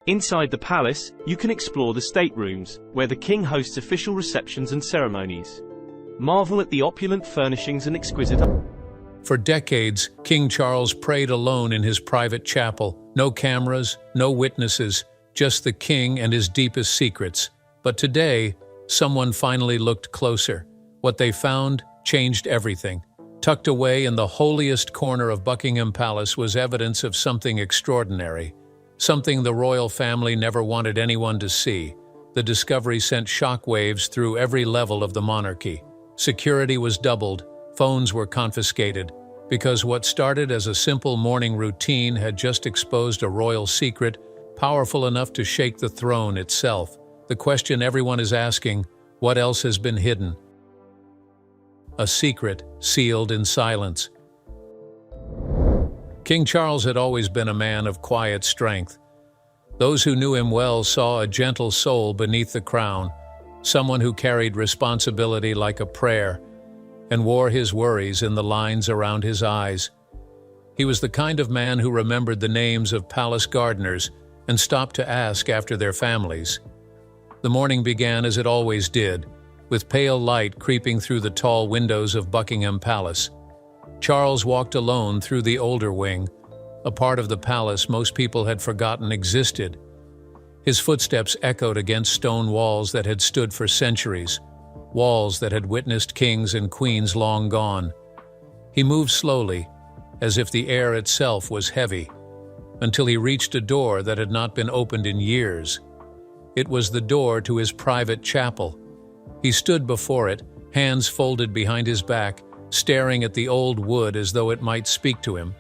Inside the palace, you can explore the staterooms, where the king hosts official receptions and ceremonies. Marvel at the opulent furnishings and exquisite. For decades, King Charles prayed alone in his private chapel. No cameras, no witnesses, just the king and his deepest secrets. But today, someone finally looked closer. What they found changed everything. Tucked away in the holiest corner of Buckingham Palace was evidence of something extraordinary. Something the royal family never wanted anyone to see. The discovery sent shockwaves through every level of the monarchy. Security was doubled, phones were confiscated, because what started as a simple morning routine had just exposed a royal secret, powerful enough to shake the throne itself. The question everyone is asking, what else has been hidden? A secret sealed in silence. King Charles had always been a man of quiet strength. Those who knew him well saw a gentle soul beneath the crown, someone who carried responsibility like a prayer and wore his worries in the lines around his eyes. He was the kind of man who remembered the names of palace gardeners and stopped to ask after their families. The morning began as it always did, with pale light creeping through the tall windows of Buckingham Palace. Charles walked alone through the older wing, a part of the palace most people had forgotten existed. His footsteps echoed against stone walls that had stood for centuries, walls that had witnessed kings and queens long gone. He moved slowly, as if the air itself was heavy, until he reached a door that had not been opened in years. It was the door to his private chapel. He stood before it, hands folded behind his back, staring at the old wood as though it might speak to him.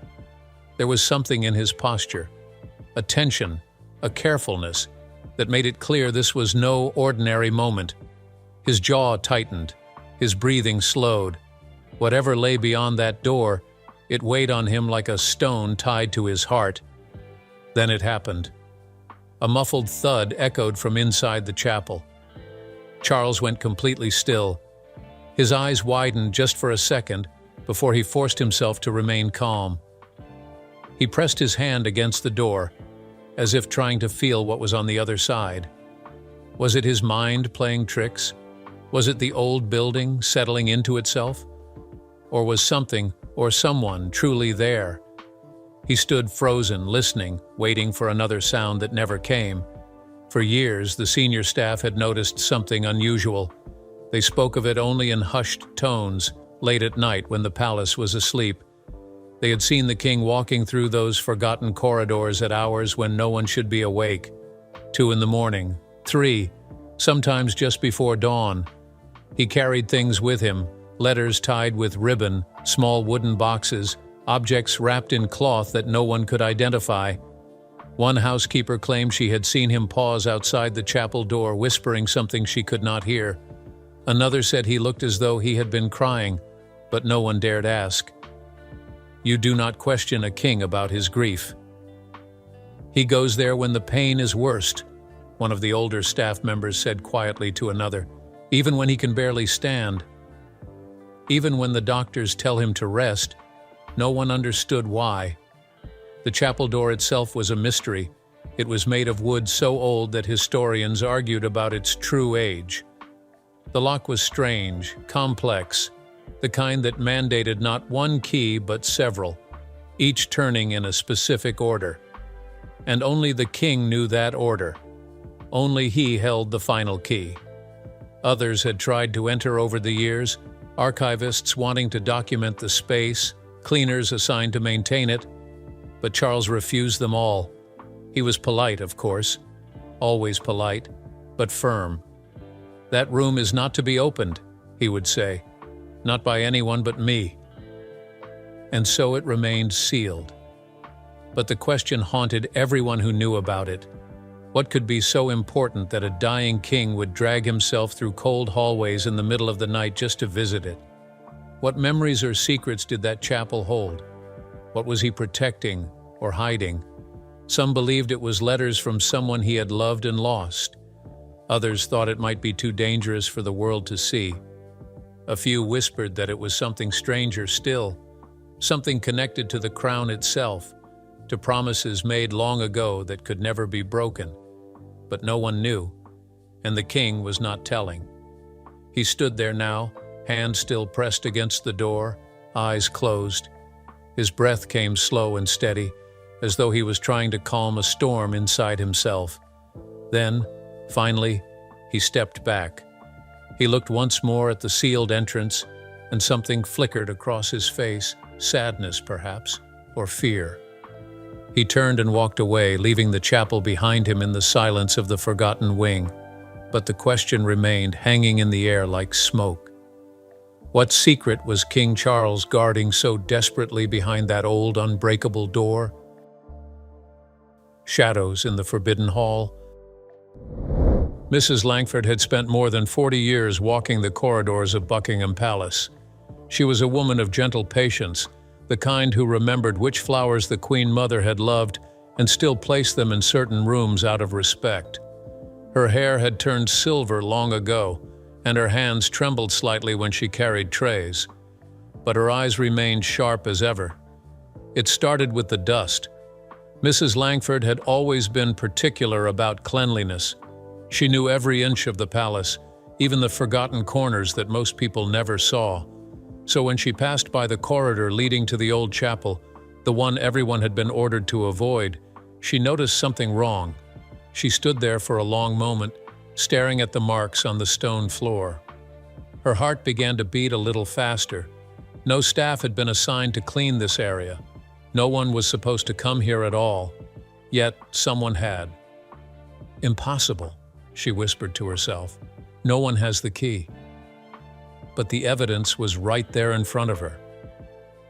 There was something in his posture, a tension, a carefulness, that made it clear this was no ordinary moment. His jaw tightened, his breathing slowed. Whatever lay beyond that door, it weighed on him like a stone tied to his heart. Then it happened. A muffled thud echoed from inside the chapel. Charles went completely still. His eyes widened just for a second before he forced himself to remain calm. He pressed his hand against the door, as if trying to feel what was on the other side. Was it his mind playing tricks? Was it the old building settling into itself? Or was something or someone truly there? He stood frozen, listening, waiting for another sound that never came. For years, the senior staff had noticed something unusual. They spoke of it only in hushed tones, late at night when the palace was asleep. They had seen the king walking through those forgotten corridors at hours when no one should be awake. 2 in the morning, 3, sometimes just before dawn. He carried things with him, letters tied with ribbon, small wooden boxes, objects wrapped in cloth that no one could identify. One housekeeper claimed she had seen him pause outside the chapel door, whispering something she could not hear. Another said he looked as though he had been crying, but no one dared ask. You do not question a king about his grief. He goes there when the pain is worst, one of the older staff members said quietly to another, even when he can barely stand. Even when the doctors tell him to rest, no one understood why. The chapel door itself was a mystery. It was made of wood so old that historians argued about its true age. The lock was strange, complex, the kind that mandated not one key but several, each turning in a specific order. And only the king knew that order. Only he held the final key. Others had tried to enter over the years, archivists wanting to document the space, cleaners assigned to maintain it, but Charles refused them all. He was polite, of course, always polite, but firm. That room is not to be opened, he would say, not by anyone but me. And so it remained sealed. But the question haunted everyone who knew about it. What could be so important that a dying king would drag himself through cold hallways in the middle of the night just to visit it? What memories or secrets did that chapel hold? What was he protecting or hiding? Some believed it was letters from someone he had loved and lost. Others thought it might be too dangerous for the world to see. A few whispered that it was something stranger still, something connected to the crown itself, to promises made long ago that could never be broken. But no one knew, and the king was not telling. He stood there now, hand still pressed against the door, eyes closed. His breath came slow and steady, as though he was trying to calm a storm inside himself. Then, finally, he stepped back. He looked once more at the sealed entrance, and something flickered across his face, sadness perhaps, or fear. He turned and walked away, leaving the chapel behind him in the silence of the forgotten wing. But the question remained, hanging in the air like smoke. What secret was King Charles guarding so desperately behind that old, unbreakable door? Shadows in the forbidden hall. Mrs. Langford had spent more than 40 years walking the corridors of Buckingham Palace. She was a woman of gentle patience, the kind who remembered which flowers the Queen Mother had loved and still placed them in certain rooms out of respect. Her hair had turned silver long ago, and her hands trembled slightly when she carried trays. But her eyes remained sharp as ever. It started with the dust. Mrs. Langford had always been particular about cleanliness. She knew every inch of the palace, even the forgotten corners that most people never saw. So when she passed by the corridor leading to the old chapel, the one everyone had been ordered to avoid, she noticed something wrong. She stood there for a long moment, staring at the marks on the stone floor. Her heart began to beat a little faster. No staff had been assigned to clean this area. No one was supposed to come here at all. Yet someone had. Impossible, she whispered to herself. No one has the key. But the evidence was right there in front of her.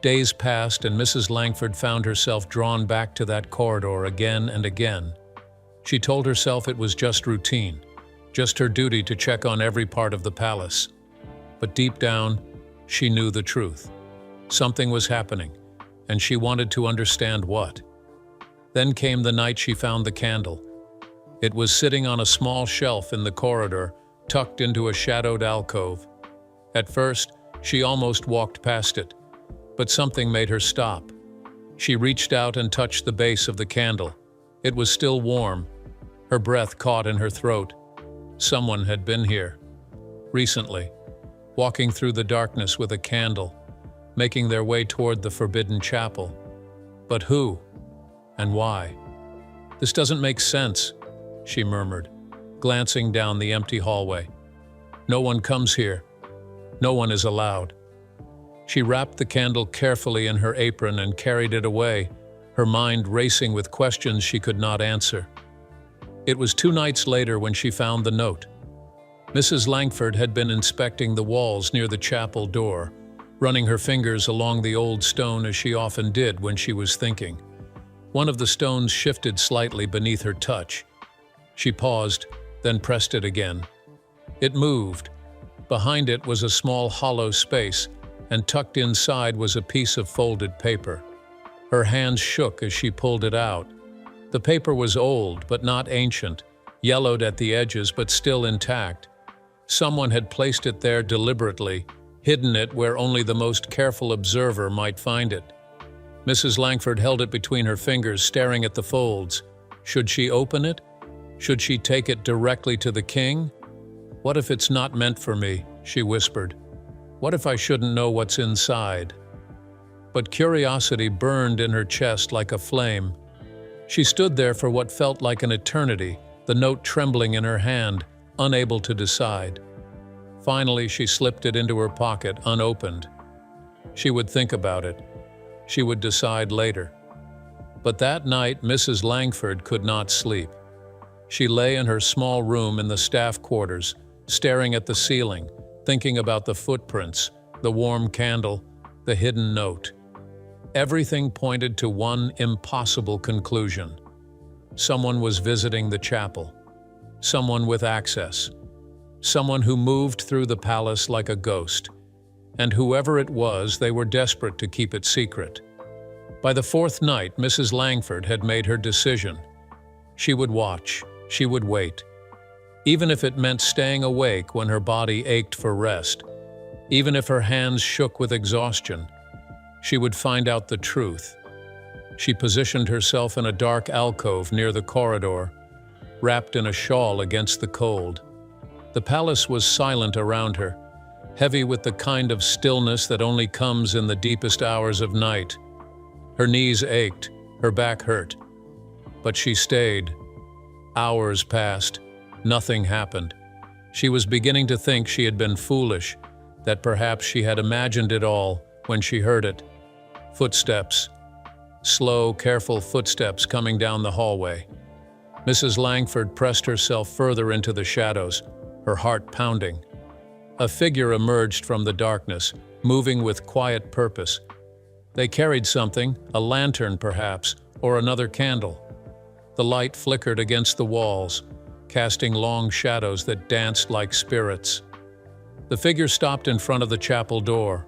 Days passed and Mrs. Langford found herself drawn back to that corridor again and again. She told herself it was just routine, just her duty to check on every part of the palace. But deep down, she knew the truth. Something was happening, and she wanted to understand what. Then came the night she found the candle. It was sitting on a small shelf in the corridor, tucked into a shadowed alcove. At first, she almost walked past it, but something made her stop. She reached out and touched the base of the candle. It was still warm. Her breath caught in her throat. Someone had been here. Recently, walking through the darkness with a candle, making their way toward the forbidden chapel. But who? And why? This doesn't make sense, she murmured, glancing down the empty hallway. No one comes here. No one is allowed. She wrapped the candle carefully in her apron and carried it away, her mind racing with questions she could not answer. It was 2 nights later when she found the note. Mrs. Langford had been inspecting the walls near the chapel door, running her fingers along the old stone as she often did when she was thinking. One of the stones shifted slightly beneath her touch. She paused, then pressed it again. It moved. Behind it was a small hollow space, and tucked inside was a piece of folded paper. Her hands shook as she pulled it out. The paper was old, but not ancient, yellowed at the edges but still intact. Someone had placed it there deliberately, hidden it where only the most careful observer might find it. Mrs. Langford held it between her fingers, staring at the folds. Should she open it? Should she take it directly to the king? What if it's not meant for me, she whispered. What if I shouldn't know what's inside? But curiosity burned in her chest like a flame. She stood there for what felt like an eternity, the note trembling in her hand, unable to decide. Finally, she slipped it into her pocket, unopened. She would think about it. She would decide later. But that night, Mrs. Langford could not sleep. She lay in her small room in the staff quarters, staring at the ceiling, thinking about the footprints, the warm candle, the hidden note. Everything pointed to one impossible conclusion. Someone was visiting the chapel. Someone with access. Someone who moved through the palace like a ghost. And whoever it was, they were desperate to keep it secret. By the 4th night, Mrs. Langford had made her decision. She would watch. She would wait. Even if it meant staying awake when her body ached for rest. Even if her hands shook with exhaustion. She would find out the truth. She positioned herself in a dark alcove near the corridor, wrapped in a shawl against the cold. The palace was silent around her, heavy with the kind of stillness that only comes in the deepest hours of night. Her knees ached, her back hurt. But she stayed. Hours passed. Nothing happened. She was beginning to think she had been foolish, that perhaps she had imagined it all when she heard it. Footsteps. Slow, careful footsteps coming down the hallway. Mrs. Langford pressed herself further into the shadows, her heart pounding. A figure emerged from the darkness, moving with quiet purpose. They carried something, a lantern perhaps, or another candle. The light flickered against the walls, casting long shadows that danced like spirits. The figure stopped in front of the chapel door.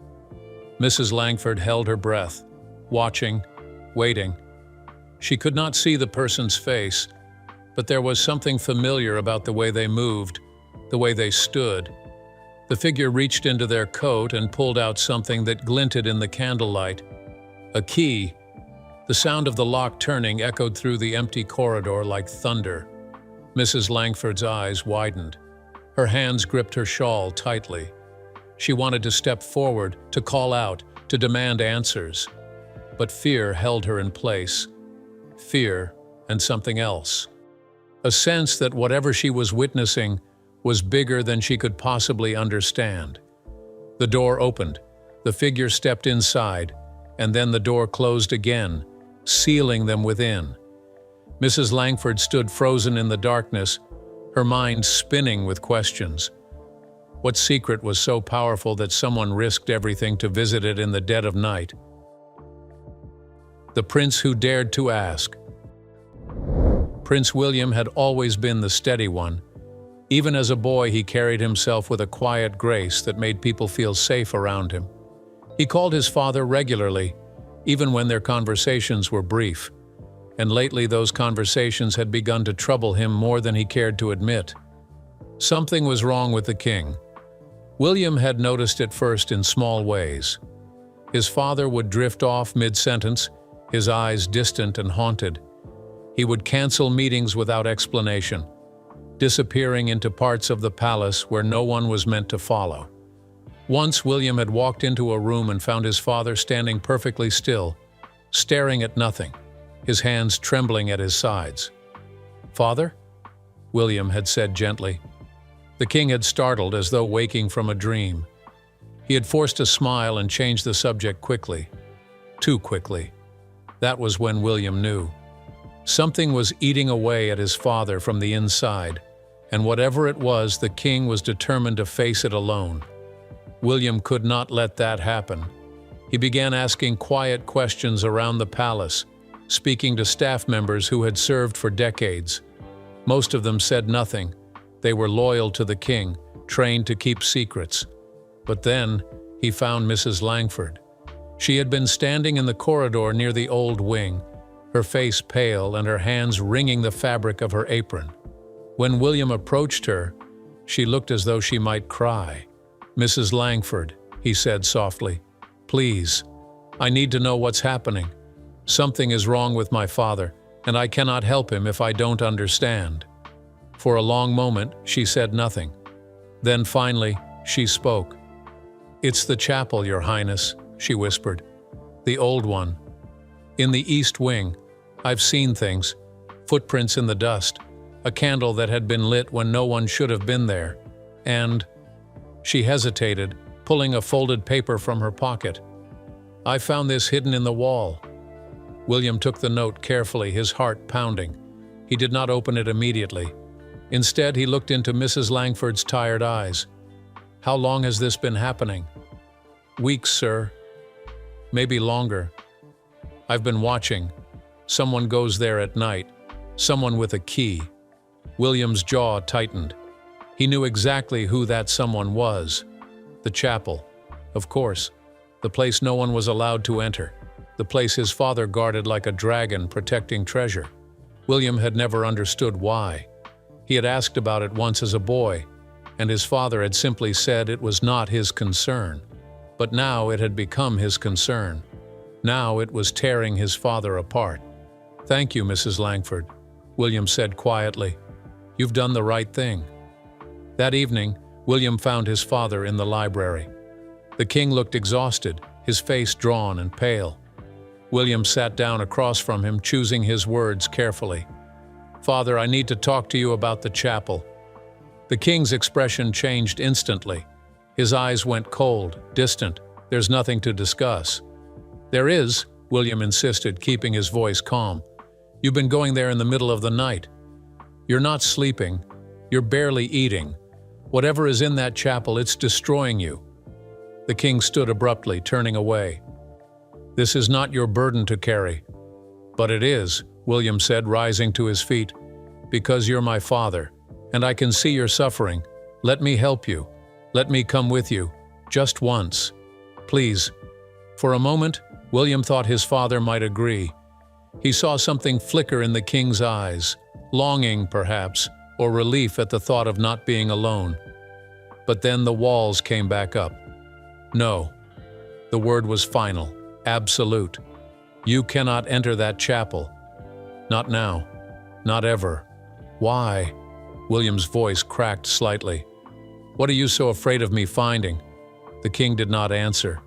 Mrs. Langford held her breath, watching, waiting. She could not see the person's face, but there was something familiar about the way they moved, the way they stood. The figure reached into their coat and pulled out something that glinted in the candlelight. A key. The sound of the lock turning echoed through the empty corridor like thunder. Mrs. Langford's eyes widened. Her hands gripped her shawl tightly. She wanted to step forward, to call out, to demand answers. But fear held her in place. Fear and something else. A sense that whatever she was witnessing was bigger than she could possibly understand. The door opened. The figure stepped inside, and then the door closed again, sealing them within. Mrs. Langford stood frozen in the darkness, her mind spinning with questions. What secret was so powerful that someone risked everything to visit it in the dead of night? The prince who dared to ask. Prince William had always been the steady one. Even as a boy, he carried himself with a quiet grace that made people feel safe around him. He called his father regularly, even when their conversations were brief. And lately those conversations had begun to trouble him more than he cared to admit. Something was wrong with the king. William had noticed it first in small ways. His father would drift off mid-sentence, his eyes distant and haunted. He would cancel meetings without explanation, disappearing into parts of the palace where no one was meant to follow. Once William had walked into a room and found his father standing perfectly still, staring at nothing, his hands trembling at his sides. "Father?" William had said gently. The king had startled as though waking from a dream. He had forced a smile and changed the subject quickly. Too quickly. That was when William knew. Something was eating away at his father from the inside, and whatever it was, the king was determined to face it alone. William could not let that happen. He began asking quiet questions around the palace, speaking to staff members who had served for decades. Most of them said nothing. They were loyal to the king, trained to keep secrets. But then he found Mrs. Langford. She had been standing in the corridor near the old wing, her face pale and her hands wringing the fabric of her apron. When William approached her, she looked as though she might cry. "Mrs. Langford," he said softly, "please, I need to know what's happening. Something is wrong with my father, and I cannot help him if I don't understand." For a long moment, she said nothing. Then finally, she spoke. "It's the chapel, Your Highness," she whispered. "The old one. In the east wing, I've seen things. Footprints in the dust, a candle that had been lit when no one should have been there, and..." She hesitated, pulling a folded paper from her pocket. "I found this hidden in the wall." William took the note carefully, his heart pounding. He did not open it immediately. Instead, he looked into Mrs. Langford's tired eyes. "How long has this been happening?" "Weeks, sir. Maybe longer. I've been watching. Someone goes there at night. Someone with a key." William's jaw tightened. He knew exactly who that someone was. The chapel. Of course. The place no one was allowed to enter. The place his father guarded like a dragon protecting treasure. William had never understood why. He had asked about it once as a boy, and his father had simply said it was not his concern. But now it had become his concern. Now it was tearing his father apart. "Thank you, Mrs. Langford," William said quietly. "You've done the right thing." That evening, William found his father in the library. The king looked exhausted, his face drawn and pale. William sat down across from him, choosing his words carefully. "Father, I need to talk to you about the chapel." The king's expression changed instantly. His eyes went cold, distant. "There's nothing to discuss." "There is," William insisted, keeping his voice calm. "You've been going there in the middle of the night. You're not sleeping. You're barely eating. Whatever is in that chapel, it's destroying you." The king stood abruptly, turning away. "This is not your burden to carry." "But it is," William said, rising to his feet. "Because you're my father, and I can see you're suffering. Let me help you. Let me come with you. Just once. Please." For a moment, William thought his father might agree. He saw something flicker in the king's eyes, longing, perhaps, or relief at the thought of not being alone. But then the walls came back up. "No." The word was final, absolute. "You cannot enter that chapel. Not now. Not ever." "Why?" William's voice cracked slightly. "What are you so afraid of me finding?" The king did not answer.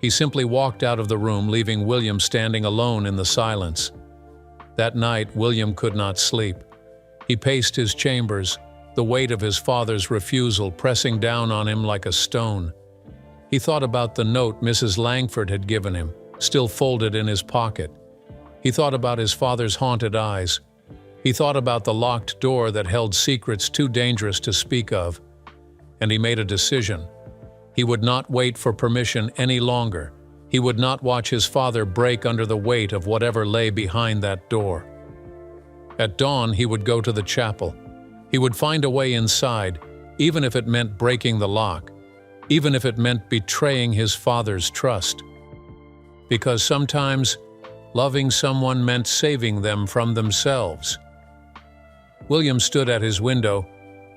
He simply walked out of the room, leaving William standing alone in the silence. That night, William could not sleep. He paced his chambers, the weight of his father's refusal pressing down on him like a stone. He thought about the note Mrs. Langford had given him, still folded in his pocket. He thought about his father's haunted eyes. He thought about the locked door that held secrets too dangerous to speak of. And he made a decision. He would not wait for permission any longer. He would not watch his father break under the weight of whatever lay behind that door. At dawn, he would go to the chapel. He would find a way inside, even if it meant breaking the lock, even if it meant betraying his father's trust. Because sometimes, loving someone meant saving them from themselves. William stood at his window,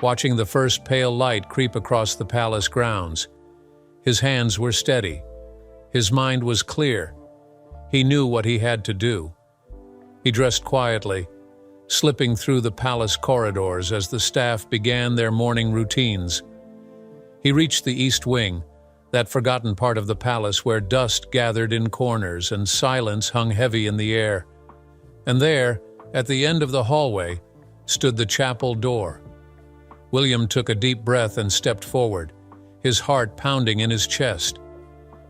watching the first pale light creep across the palace grounds. His hands were steady. His mind was clear. He knew what he had to do. He dressed quietly, slipping through the palace corridors as the staff began their morning routines. He reached the east wing, that forgotten part of the palace where dust gathered in corners and silence hung heavy in the air. And there, at the end of the hallway, stood the chapel door. William took a deep breath and stepped forward, his heart pounding in his chest.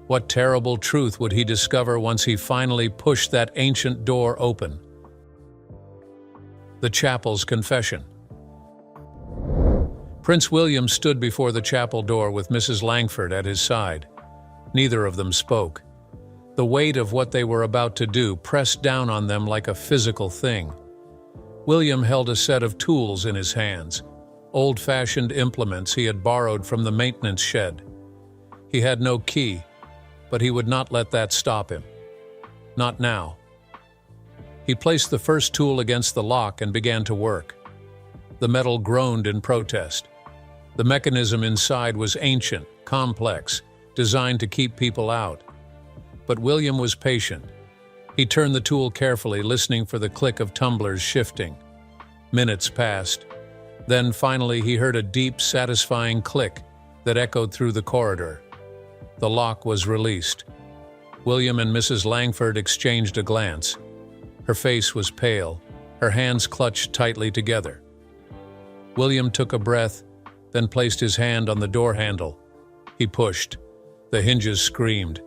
What terrible truth would he discover once he finally pushed that ancient door open? The chapel's confession. Prince William stood before the chapel door with Mrs. Langford at his side. Neither of them spoke. The weight of what they were about to do pressed down on them like a physical thing. William held a set of tools in his hands, old-fashioned implements he had borrowed from the maintenance shed. He had no key, but he would not let that stop him. Not now. He placed the first tool against the lock and began to work. The metal groaned in protest. The mechanism inside was ancient, complex, designed to keep people out. But William was patient. He turned the tool carefully, listening for the click of tumblers shifting. Minutes passed. Then finally he heard a deep, satisfying click that echoed through the corridor. The lock was released. William and Mrs. Langford exchanged a glance. Her face was pale, her hands clutched tightly together. William took a breath, then placed his hand on the door handle. He pushed. The hinges screamed.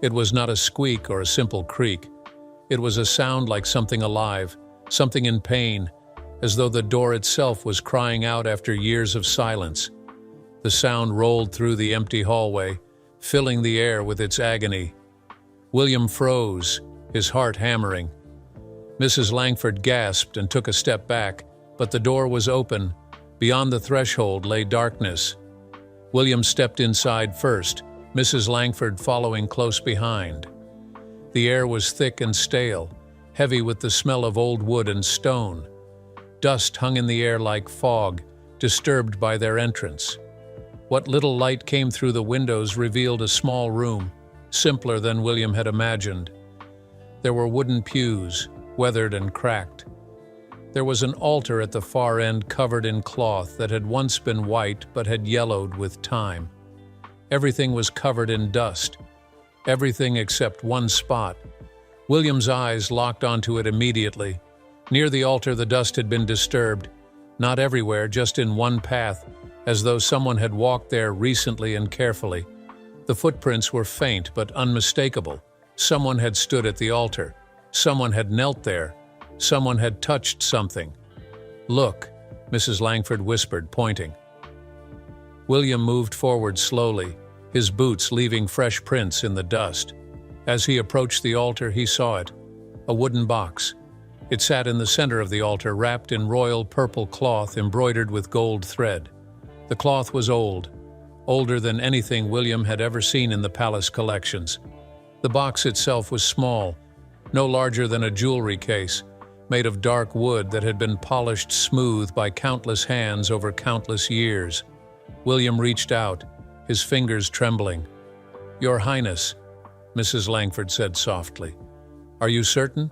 It was not a squeak or a simple creak. It was a sound like something alive, something in pain, as though the door itself was crying out after years of silence. The sound rolled through the empty hallway, filling the air with its agony. William froze, his heart hammering. Mrs. Langford gasped and took a step back, but the door was open. Beyond the threshold lay darkness. William stepped inside first, Mrs. Langford following close behind. The air was thick and stale, heavy with the smell of old wood and stone. Dust hung in the air like fog, disturbed by their entrance. What little light came through the windows revealed a small room, simpler than William had imagined. There were wooden pews, weathered and cracked. There was an altar at the far end covered in cloth that had once been white but had yellowed with time. Everything was covered in dust. Everything except one spot. William's eyes locked onto it immediately. Near the altar, the dust had been disturbed. Not everywhere, just in one path, as though someone had walked there recently and carefully. The footprints were faint but unmistakable. Someone had stood at the altar. Someone had knelt there. Someone had touched something. "Look," Mrs. Langford whispered, pointing. William moved forward slowly, his boots leaving fresh prints in the dust. As he approached the altar, he saw it, a wooden box. It sat in the center of the altar, wrapped in royal purple cloth embroidered with gold thread. The cloth was old, older than anything William had ever seen in the palace collections. The box itself was small, no larger than a jewelry case, made of dark wood that had been polished smooth by countless hands over countless years. William reached out, his fingers trembling. "Your Highness," Mrs. Langford said softly. "Are you certain?"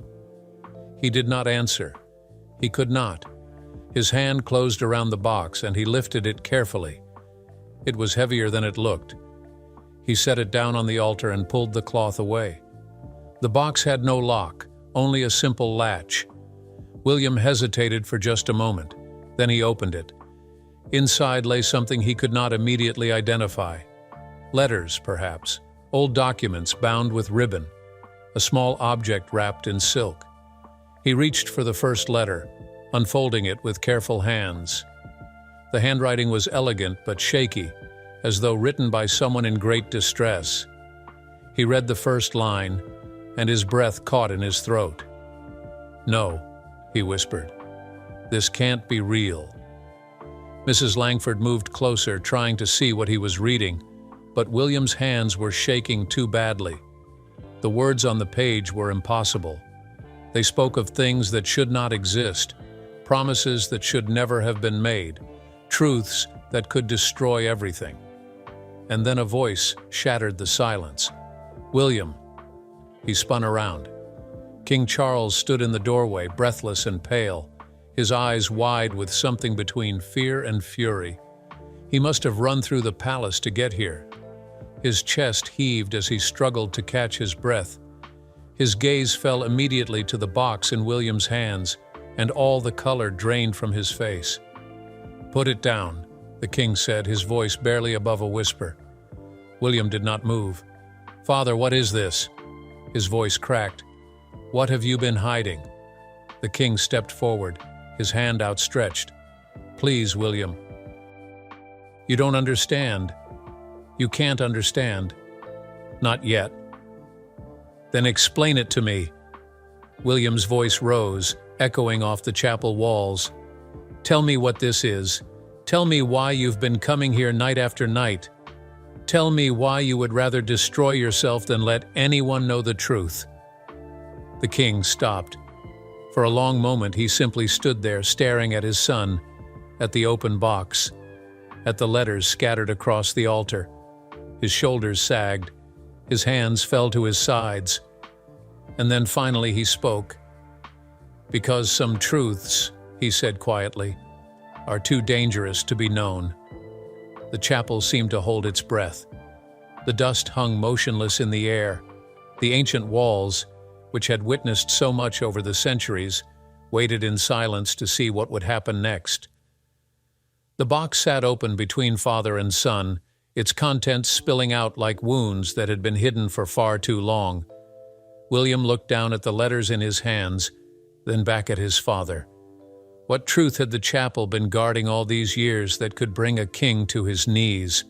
He did not answer. He could not. His hand closed around the box and he lifted it carefully. It was heavier than it looked. He set it down on the altar and pulled the cloth away. The box had no lock, only a simple latch. William hesitated for just a moment. Then he opened it. Inside lay something he could not immediately identify. Letters, perhaps. Old documents bound with ribbon. A small object wrapped in silk. He reached for the first letter, unfolding it with careful hands. The handwriting was elegant but shaky, as though written by someone in great distress. He read the first line, and his breath caught in his throat. "No," he whispered. "This can't be real." Mrs. Langford moved closer, trying to see what he was reading, but William's hands were shaking too badly. The words on the page were impossible. They spoke of things that should not exist, promises that should never have been made, truths that could destroy everything. And then a voice shattered the silence. "William." He spun around. King Charles stood in the doorway, breathless and pale, his eyes wide with something between fear and fury. He must have run through the palace to get here. His chest heaved as he struggled to catch his breath. His gaze fell immediately to the box in William's hands, and all the color drained from his face. "Put it down," the king said, his voice barely above a whisper. William did not move. "Father, what is this?" His voice cracked. "What have you been hiding?" The king stepped forward, his hand outstretched. "Please, William. You don't understand. You can't understand. Not yet." "Then explain it to me." William's voice rose, echoing off the chapel walls. "Tell me what this is. Tell me why you've been coming here night after night. Tell me why you would rather destroy yourself than let anyone know the truth." The king stopped. For a long moment he simply stood there, staring at his son, at the open box, at the letters scattered across the altar. His shoulders sagged. His hands fell to his sides. And then finally he spoke. "Because some truths," he said quietly, "are too dangerous to be known." The chapel seemed to hold its breath. The dust hung motionless in the air. The ancient walls, which had witnessed so much over the centuries, waited in silence to see what would happen next. The box sat open between father and son, its contents spilling out like wounds that had been hidden for far too long. William looked down at the letters in his hands, then back at his father. What truth had the chapel been guarding all these years that could bring a king to his knees?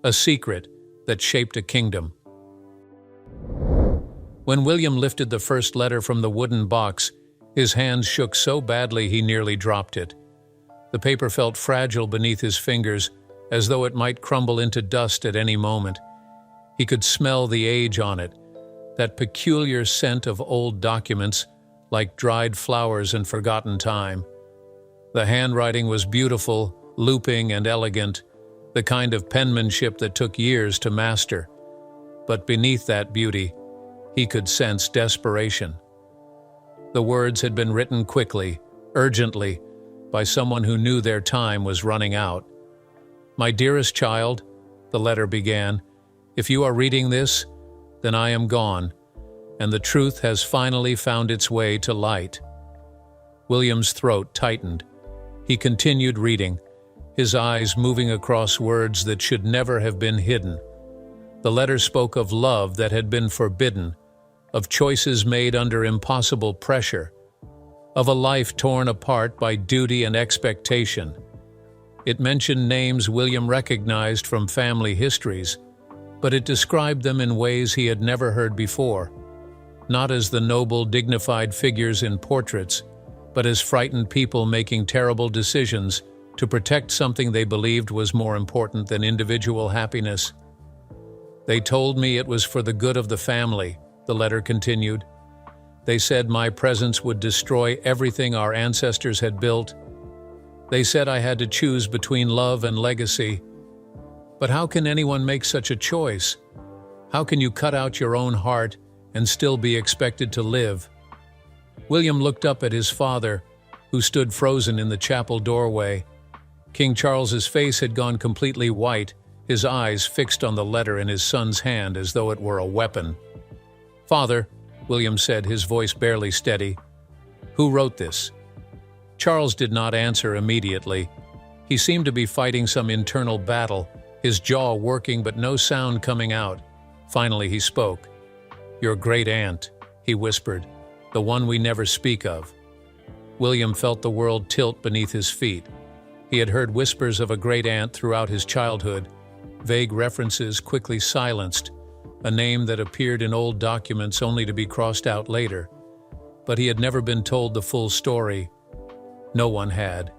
A secret that shaped a kingdom. When William lifted the first letter from the wooden box, his hands shook so badly he nearly dropped it. The paper felt fragile beneath his fingers, as though it might crumble into dust at any moment. He could smell the age on it, that peculiar scent of old documents, like dried flowers and forgotten time. The handwriting was beautiful, looping and elegant, the kind of penmanship that took years to master. But beneath that beauty, He could sense desperation. The words had been written quickly, urgently, by someone who knew their time was running out. "My dearest child," the letter began, "if you are reading this, then I am gone, and the truth has finally found its way to light." William's throat tightened. He continued reading, his eyes moving across words that should never have been hidden. The letter spoke of love that had been forbidden, of choices made under impossible pressure, of a life torn apart by duty and expectation. It mentioned names William recognized from family histories, but it described them in ways he had never heard before, not as the noble, dignified figures in portraits, but as frightened people making terrible decisions to protect something they believed was more important than individual happiness. "They told me it was for the good of the family," the letter continued. "They said my presence would destroy everything our ancestors had built. They said I had to choose between love and legacy. But how can anyone make such a choice? How can you cut out your own heart and still be expected to live?" William looked up at his father, who stood frozen in the chapel doorway. King Charles's face had gone completely white, his eyes fixed on the letter in his son's hand as though it were a weapon. "Father," William said, his voice barely steady, "who wrote this?" Charles did not answer immediately. He seemed to be fighting some internal battle, his jaw working but no sound coming out. Finally he spoke. "Your great-aunt," he whispered, "the one we never speak of." William felt the world tilt beneath his feet. He had heard whispers of a great-aunt throughout his childhood, vague references quickly silenced, a name that appeared in old documents only to be crossed out later. But he had never been told the full story. No one had.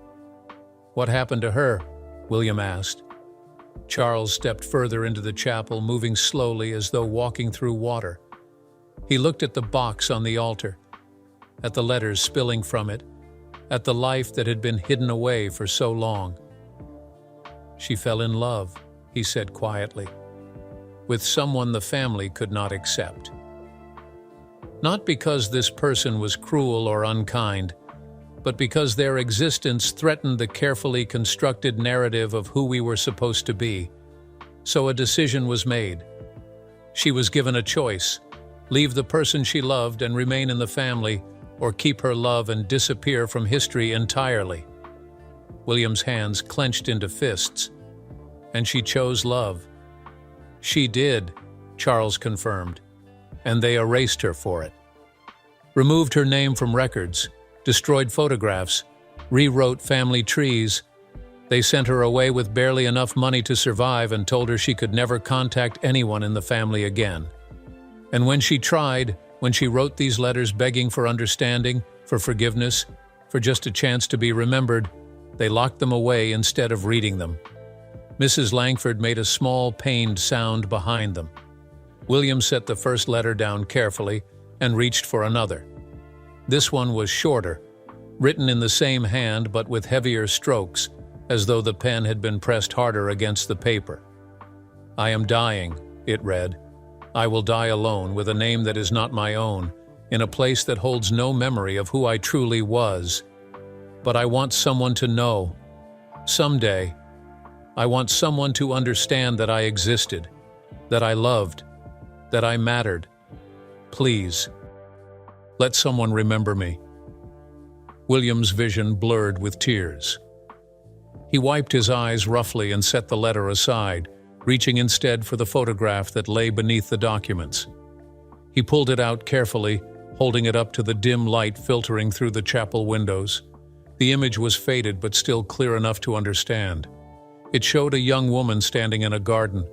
"What happened to her?" William asked. Charles stepped further into the chapel, moving slowly as though walking through water. He looked at the box on the altar, at the letters spilling from it, at the life that had been hidden away for so long. "She fell in love," he said quietly, "with someone the family could not accept. Not because this person was cruel or unkind, but because their existence threatened the carefully constructed narrative of who we were supposed to be. So a decision was made. She was given a choice: leave the person she loved and remain in the family, or keep her love and disappear from history entirely." William's hands clenched into fists. "And she chose love." "She did," Charles confirmed, "and they erased her for it. Removed her name from records, destroyed photographs, rewrote family trees. They sent her away with barely enough money to survive and told her she could never contact anyone in the family again. And when she tried, when she wrote these letters begging for understanding, for forgiveness, for just a chance to be remembered, they locked them away instead of reading them." Mrs. Langford made a small, pained sound behind them. William set the first letter down carefully and reached for another. This one was shorter, written in the same hand but with heavier strokes, as though the pen had been pressed harder against the paper. "I am dying," it read. "I will die alone with a name that is not my own, in a place that holds no memory of who I truly was. But I want someone to know. Someday, I want someone to understand that I existed, that I loved, that I mattered. Please, let someone remember me." William's vision blurred with tears. He wiped his eyes roughly and set the letter aside, reaching instead for the photograph that lay beneath the documents. He pulled it out carefully, holding it up to the dim light filtering through the chapel windows. The image was faded but still clear enough to understand. It showed a young woman standing in a garden,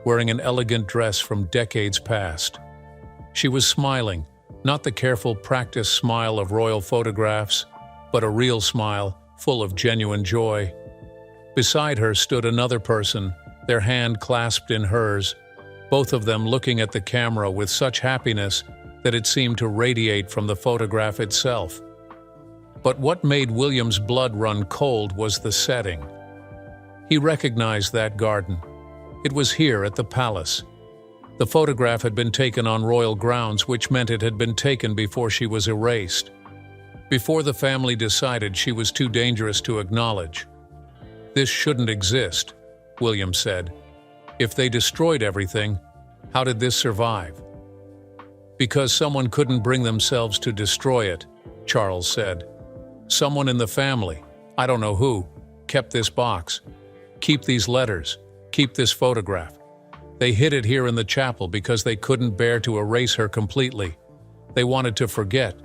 wearing an elegant dress from decades past. She was smiling, not the careful, practiced smile of royal photographs, but a real smile, full of genuine joy. Beside her stood another person, their hand clasped in hers, both of them looking at the camera with such happiness that it seemed to radiate from the photograph itself. But what made William's blood run cold was the setting. He recognized that garden. It was here at the palace. The photograph had been taken on royal grounds, which meant it had been taken before she was erased. Before the family decided she was too dangerous to acknowledge. "This shouldn't exist," William said. "If they destroyed everything, how did this survive?" "Because someone couldn't bring themselves to destroy it," Charles said. "Someone in the family, I don't know who, kept this box. Keep these letters, keep this photograph. They hid it here in the chapel because they couldn't bear to erase her completely. They wanted to forget,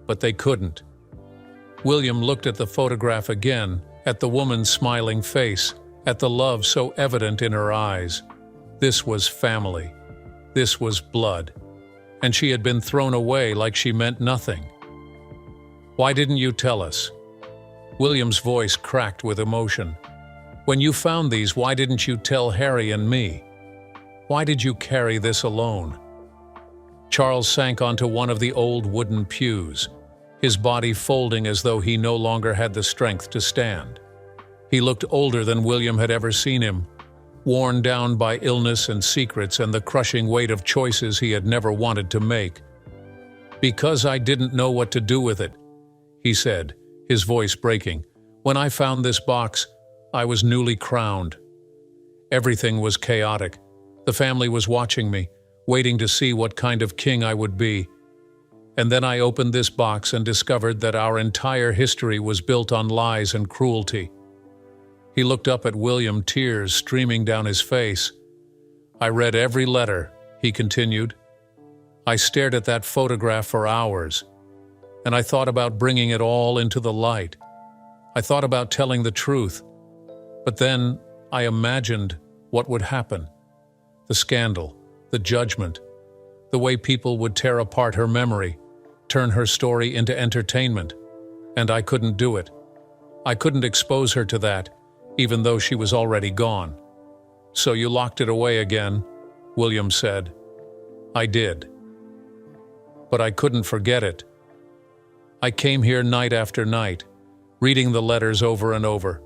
but they couldn't." William looked at the photograph again, at the woman's smiling face, at the love so evident in her eyes. This was family. This was blood. And she had been thrown away like she meant nothing. "Why didn't you tell us?" William's voice cracked with emotion. "When you found these, why didn't you tell Harry and me? Why did you carry this alone?" Charles sank onto one of the old wooden pews, his body folding as though he no longer had the strength to stand. He looked older than William had ever seen him, worn down by illness and secrets and the crushing weight of choices he had never wanted to make. "Because I didn't know what to do with it," he said, his voice breaking. "When I found this box, I was newly crowned. Everything was chaotic. The family was watching me, waiting to see what kind of king I would be. And then I opened this box and discovered that our entire history was built on lies and cruelty." He looked up at William, tears streaming down his face. "I read every letter," he continued. "I stared at that photograph for hours, and I thought about bringing it all into the light. I thought about telling the truth. But then I imagined what would happen. The scandal, the judgment, the way people would tear apart her memory, turn her story into entertainment. And I couldn't do it. I couldn't expose her to that, even though she was already gone." "So you locked it away again," William said. "I did. But I couldn't forget it. I came here night after night, reading the letters over and over,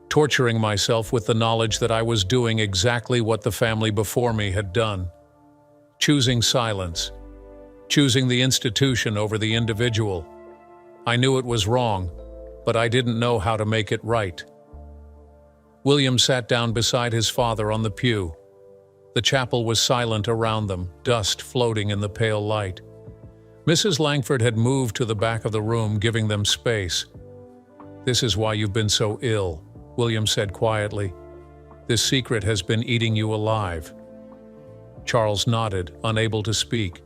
torturing myself with the knowledge that I was doing exactly what the family before me had done. Choosing silence, choosing the institution over the individual. I knew it was wrong, but I didn't know how to make it right." William sat down beside his father on the pew. The chapel was silent around them, dust floating in the pale light. Mrs. Langford had moved to the back of the room, giving them space. "This is why you've been so ill," William said quietly. "This secret has been eating you alive." Charles nodded, unable to speak.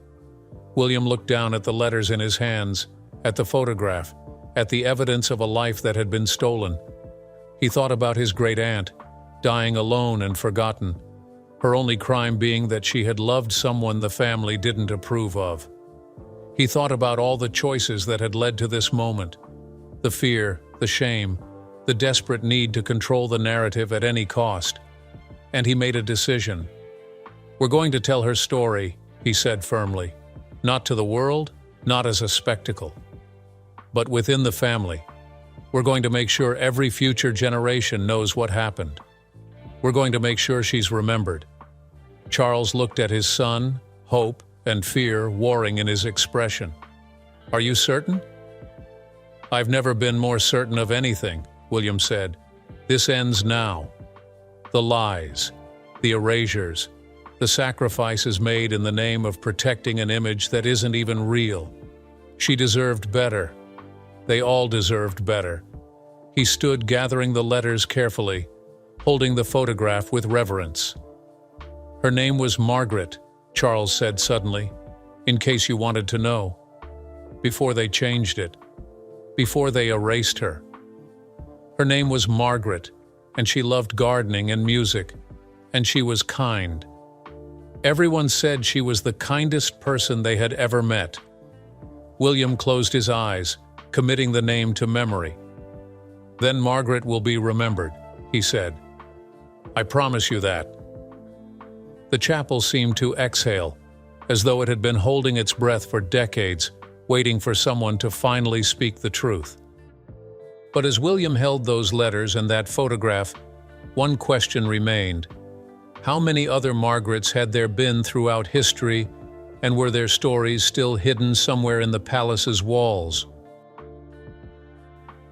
William looked down at the letters in his hands, at the photograph, at the evidence of a life that had been stolen. He thought about his great-aunt, dying alone and forgotten, her only crime being that she had loved someone the family didn't approve of. He thought about all the choices that had led to this moment, the fear, the shame, the desperate need to control the narrative at any cost. And he made a decision. "We're going to tell her story," he said firmly. "Not to the world, not as a spectacle, but within the family. We're going to make sure every future generation knows what happened. We're going to make sure she's remembered." Charles looked at his son, hope and fear warring in his expression. "Are you certain?" "I've never been more certain of anything," William said. "This ends now. The lies, the erasures, the sacrifices made in the name of protecting an image that isn't even real. She deserved better. They all deserved better." He stood gathering the letters carefully, holding the photograph with reverence. "Her name was Margaret," Charles said suddenly, "in case you wanted to know. Before they changed it. Before they erased her. Her name was Margaret, and she loved gardening and music, and she was kind. Everyone said she was the kindest person they had ever met." William closed his eyes, committing the name to memory. "Then Margaret will be remembered," he said. "I promise you that." The chapel seemed to exhale, as though it had been holding its breath for decades, waiting for someone to finally speak the truth. But as William held those letters and that photograph, one question remained. How many other Margarets had there been throughout history, and were their stories still hidden somewhere in the palace's walls?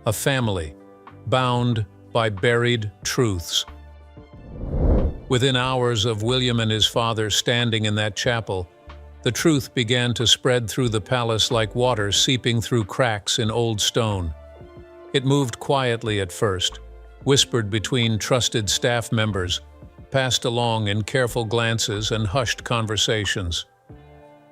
A family, bound by buried truths. Within hours of William and his father standing in that chapel, the truth began to spread through the palace like water seeping through cracks in old stone. It moved quietly at first, whispered between trusted staff members, passed along in careful glances and hushed conversations.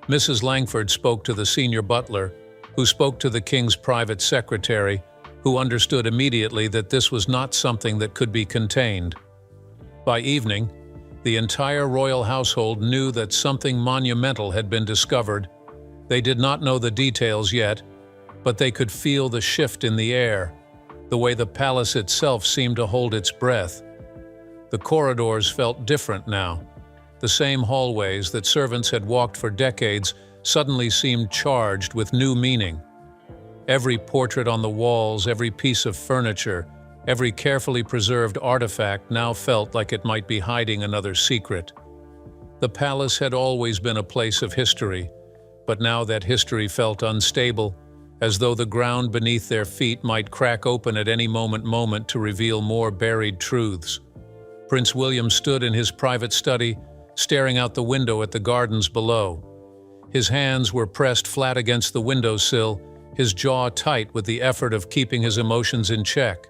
Mrs. Langford spoke to the senior butler, who spoke to the king's private secretary, who understood immediately that this was not something that could be contained. By evening, the entire royal household knew that something monumental had been discovered. They did not know the details yet, but they could feel the shift in the air, the way the palace itself seemed to hold its breath. The corridors felt different now. The same hallways that servants had walked for decades suddenly seemed charged with new meaning. Every portrait on the walls, every piece of furniture, every carefully preserved artifact now felt like it might be hiding another secret. The palace had always been a place of history, but now that history felt unstable, as though the ground beneath their feet might crack open at any moment to reveal more buried truths. Prince William stood in his private study, staring out the window at the gardens below. His hands were pressed flat against the windowsill, his jaw tight with the effort of keeping his emotions in check.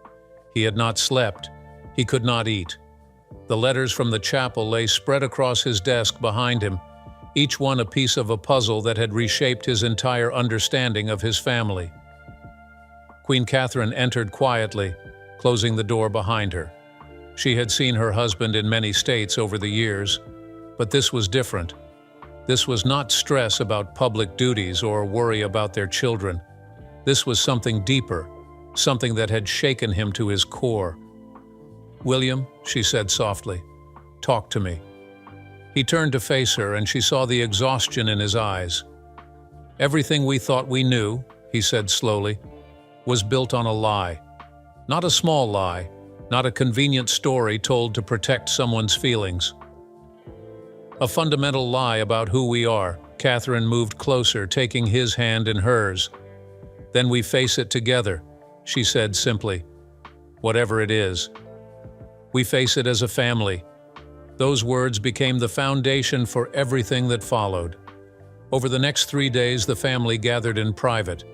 He had not slept. He could not eat. The letters from the chapel lay spread across his desk behind him, each one a piece of a puzzle that had reshaped his entire understanding of his family. Queen Catherine entered quietly, closing the door behind her. She had seen her husband in many states over the years, but this was different. This was not stress about public duties or worry about their children. This was something deeper, something that had shaken him to his core. "William," she said softly, "talk to me." He turned to face her, and she saw the exhaustion in his eyes. "Everything we thought we knew," he said slowly, "was built on a lie. Not a small lie, not a convenient story told to protect someone's feelings. A fundamental lie about who we are." Catherine moved closer, taking his hand in hers. "Then we face it together," she said simply. "Whatever it is. We face it as a family." Those words became the foundation for everything that followed. Over the next 3 days, the family gathered in private,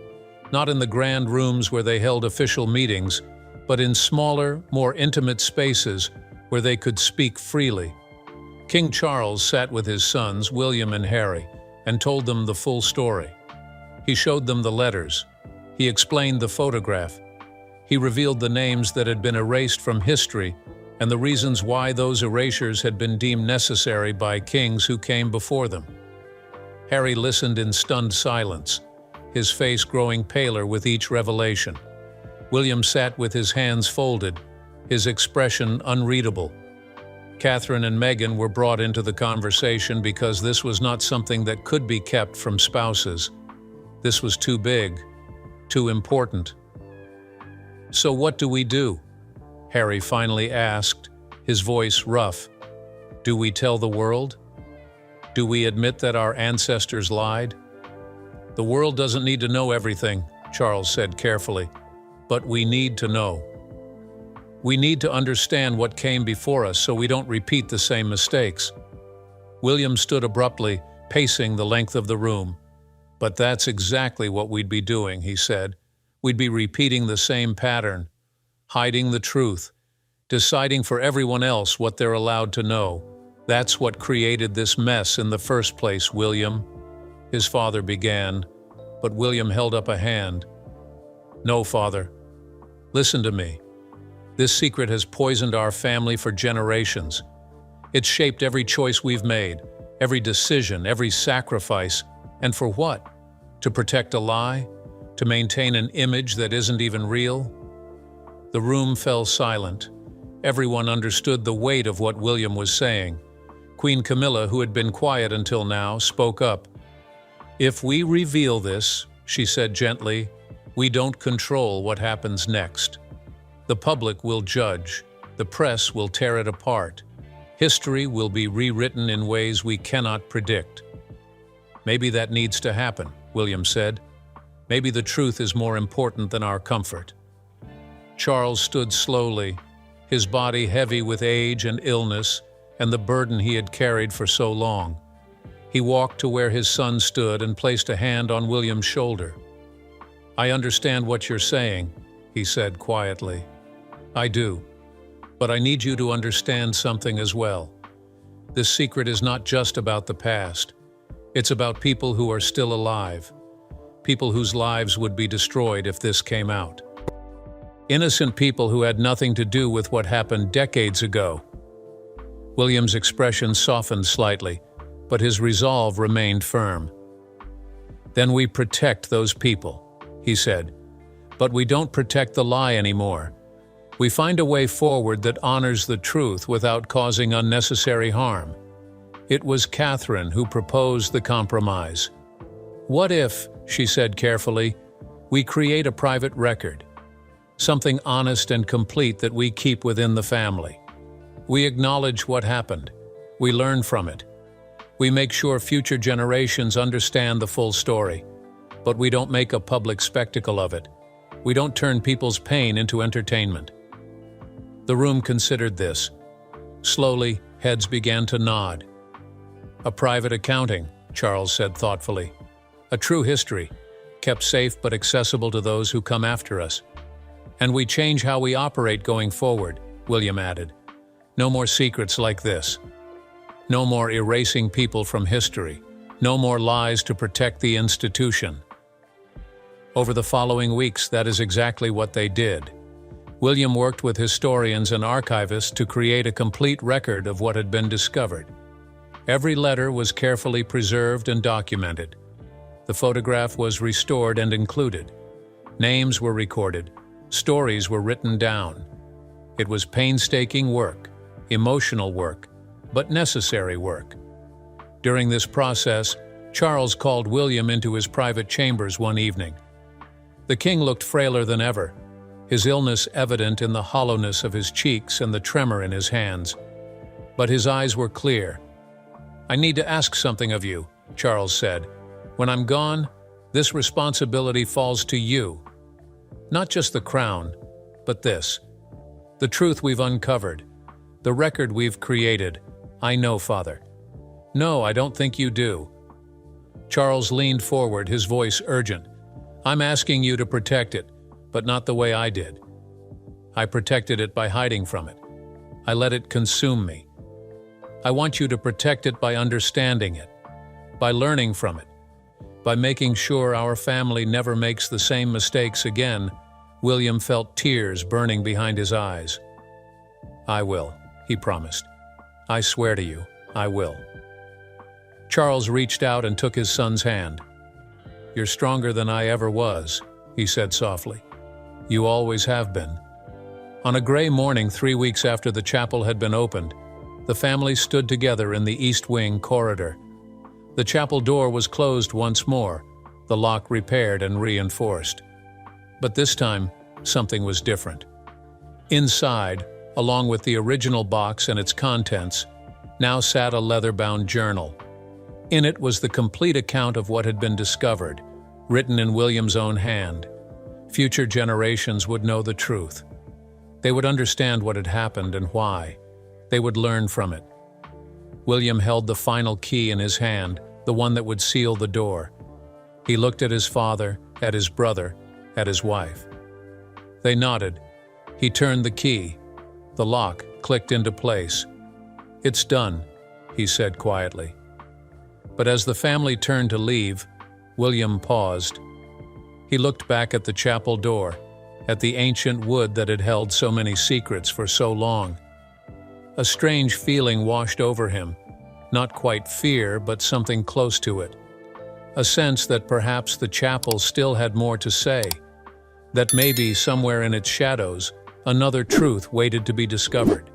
not in the grand rooms where they held official meetings, but in smaller, more intimate spaces where they could speak freely. King Charles sat with his sons, William and Harry, and told them the full story. He showed them the letters. He explained the photograph. He revealed the names that had been erased from history and the reasons why those erasures had been deemed necessary by kings who came before them. Harry listened in stunned silence, his face growing paler with each revelation. William sat with his hands folded, his expression unreadable. Catherine and Meghan were brought into the conversation because this was not something that could be kept from spouses. This was too big, too important. "So what do we do?" Harry finally asked, his voice rough. "Do we tell the world? Do we admit that our ancestors lied?" "The world doesn't need to know everything," Charles said carefully, "but we need to know. We need to understand what came before us so we don't repeat the same mistakes." William stood abruptly, pacing the length of the room. "But that's exactly what we'd be doing," he said. "We'd be repeating the same pattern, hiding the truth, deciding for everyone else what they're allowed to know. That's what created this mess in the first place, William." His father began, but William held up a hand. "No, Father. Listen to me. This secret has poisoned our family for generations. It's shaped every choice we've made, every decision, every sacrifice. And for what? To protect a lie? To maintain an image that isn't even real?" The room fell silent. Everyone understood the weight of what William was saying. Queen Camilla, who had been quiet until now, spoke up. "If we reveal this," she said gently, "we don't control what happens next. The public will judge. The press will tear it apart. History will be rewritten in ways we cannot predict. Maybe that needs to happen, William said. Maybe the truth is more important than our comfort. Charles stood slowly, his body heavy with age and illness and the burden he had carried for so long. He walked to where his son stood and placed a hand on William's shoulder. "I understand what you're saying," he said quietly. "I do. But I need you to understand something as well. This secret is not just about the past. It's about people who are still alive, people whose lives would be destroyed if this came out. Innocent people who had nothing to do with what happened decades ago." William's expression softened slightly, but his resolve remained firm. "Then we protect those people," he said. "But we don't protect the lie anymore. We find a way forward that honors the truth without causing unnecessary harm." It was Catherine who proposed the compromise. "What if," she said carefully, "we create a private record? Something honest and complete that we keep within the family. We acknowledge what happened. We learn from it. We make sure future generations understand the full story. But we don't make a public spectacle of it. We don't turn people's pain into entertainment." The room considered this. Slowly, heads began to nod. "A private accounting," Charles said thoughtfully. "A true history, kept safe but accessible to those who come after us. And we change how we operate going forward," William added. "No more secrets like this. No more erasing people from history. No more lies to protect the institution." Over the following weeks, that is exactly what they did. William worked with historians and archivists to create a complete record of what had been discovered. Every letter was carefully preserved and documented. The photograph was restored and included. Names were recorded. Stories were written down. It was painstaking work, emotional work, but necessary work. During this process, Charles called William into his private chambers one evening. The king looked frailer than ever, his illness evident in the hollowness of his cheeks and the tremor in his hands. But his eyes were clear. "I need to ask something of you," Charles said. "When I'm gone, this responsibility falls to you. Not just the crown, but this. The truth we've uncovered. The record we've created. I know, Father." "No, I don't think you do." Charles leaned forward, his voice urgent. "I'm asking you to protect it, but not the way I did. I protected it by hiding from it. I let it consume me. I want you to protect it by understanding it, by learning from it, by making sure our family never makes the same mistakes again." William felt tears burning behind his eyes. "I will," he promised. "I swear to you, I will." Charles reached out and took his son's hand. "You're stronger than I ever was," he said softly. "You always have been." On a gray morning 3 weeks after the chapel had been opened, the family stood together in the East Wing corridor. The chapel door was closed once more, the lock repaired and reinforced. But this time, something was different. Inside, along with the original box and its contents, now sat a leather-bound journal. In it was the complete account of what had been discovered, written in William's own hand. Future generations would know the truth. They would understand what had happened and why. They would learn from it. William held the final key in his hand, the one that would seal the door. He looked at his father, at his brother, at his wife. They nodded. He turned the key. The lock clicked into place. "It's done," he said quietly. But as the family turned to leave, William paused. He looked back at the chapel door, at the ancient wood that had held so many secrets for so long. A strange feeling washed over him, not quite fear, but something close to it. A sense that perhaps the chapel still had more to say, that maybe somewhere in its shadows, another truth waited to be discovered.